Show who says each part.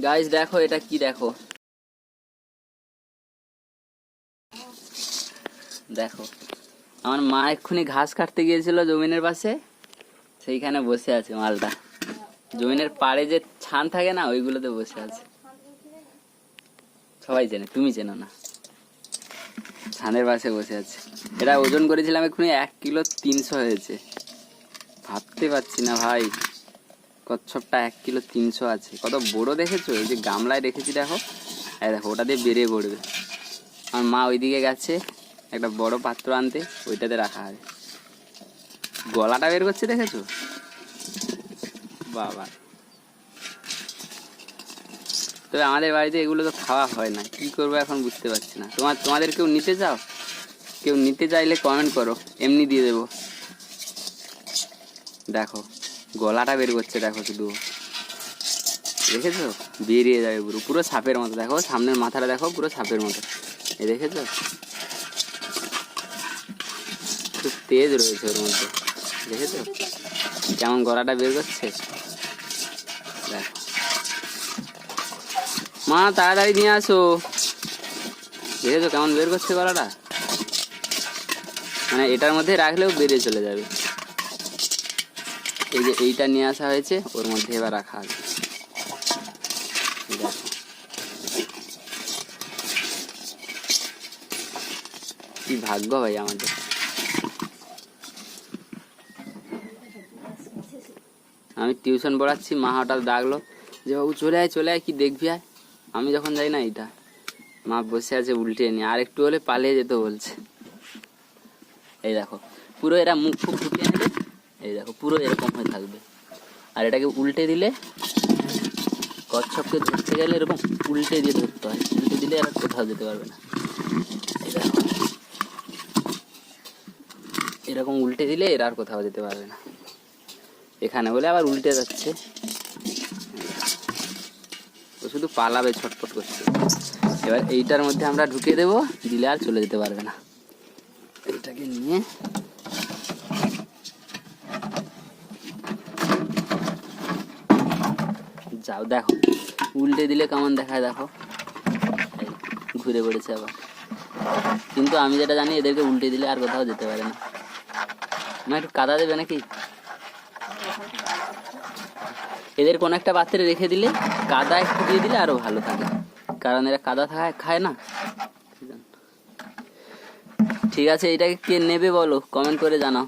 Speaker 1: Guys দেখো এটা কি, দেখো দেখো আমার মা এক্ষুনি ঘাস কাটতে গিয়েছিল জমিনের পাশে, সেইখানে বসে আছে মালটা। জমিনের পাড়ে যে ছান থাকে না, ওইগুলোতে বসে আছে। সবাই চেনে, তুমি চেনো না। ছানের পাশে বসে আছে। এটা ওজন করেছিলাম এক্ষুনি 1 কিলো 300 হয়েছে। ভাবতে পারছি না ভাই, কচ্ছপটা 1 কিলো 300 আছে। কত বড় দেখেছো? এই যে গামলায় রেখেছি দেখো, এই দেখো ওটা দিয়ে বেরিয়ে পড়বে। আমার মা ওইদিকে গেছে একটা বড় পাত্র আনতে, ওইটাতে রাখা হবে। গলাটা বের করছে দেখেছো? বাবা, তবে আমাদের বাড়িতে এগুলো তো খাওয়া হয় না, কি করবো এখন বুঝতে পারছি না। তোমাদের কেউ নিতে চাও? কেউ নিতে চাইলে কমেন্ট করো, এমনি দিয়ে দেবো। দেখো গলাটা বের করছে, দেখো শুধু, দেখেছো? বেরিয়ে যাবে পুরো, পুরো সাপের মতো। দেখো সামনের মাথাটা দেখো, পুরো সাপের মতো। এই দেখেছো? খুব তেজ রয়েছে ওর মধ্যে, দেখেছো কেমন গলাটা বের করছে? দেখো মা তাড়াতাড়ি নিয়ে আসো। দেখেছো কেমন বের করছে গলাটা? মানে এটার মধ্যে রাখলেও বেরিয়ে চলে যাবে। এই যে এইটা নিয়ে আসা হয়েছে, ওর মধ্যে এবার রাখা হবে। দেখো কি ভাগ্য ভাই আমাদের। আমি টিউশন পড়াচ্ছি, মা হঠাৎ ডাকলো যে বাবু চলে আয় চলে আয়, কি দেখবি আয়। আমি যখন যাই না, এইটা মা বসে আছে উল্টে নিয়ে, আর একটু হলে পালিয়ে যেতে বলছে। এই দেখো পুরো এরা মুখ ফুক ফুটিয়ে নেবে, এই দেখো পুরো এরকম হয়ে থাকবে। আর এটাকে উল্টে দিলে, কচ্ছপকে ধরতে গেলে এরকম উল্টে দিয়ে ধরতে হয়, উল্টে দিলে এরা কোথাও যেতে পারবে না। এই দেখো এরকম উল্টে দিলে এরা আর কোথাও যেতে পারবে না। এখানে বলে আবার উল্টে যাচ্ছে, ও শুধু পালাবে ছটফট করছে। এবার এইটার মধ্যে আমরা ঢুকে দেবো, দিলে আর চলে যেতে পারবে না। এইটাকে নিয়ে যাও, দেখো উল্টে দিলে কেমন দেখায়, দেখো ঘুরে পড়েছে আবার। কিন্তু আমি যেটা জানি, এদেরকে উল্টে দিলে আর কোথাও যেতে পারে না। না একটু কাদা দেবে নাকি? এদের কোনো একটা পাত্রে রেখে দিলে, কাদা একটু দিয়ে দিলে আরো ভালো থাকে, কারণ এরা কাদা খায় না। ঠিক আছে, এটাকে কে নেবে বলো, কমেন্ট করে জানাও।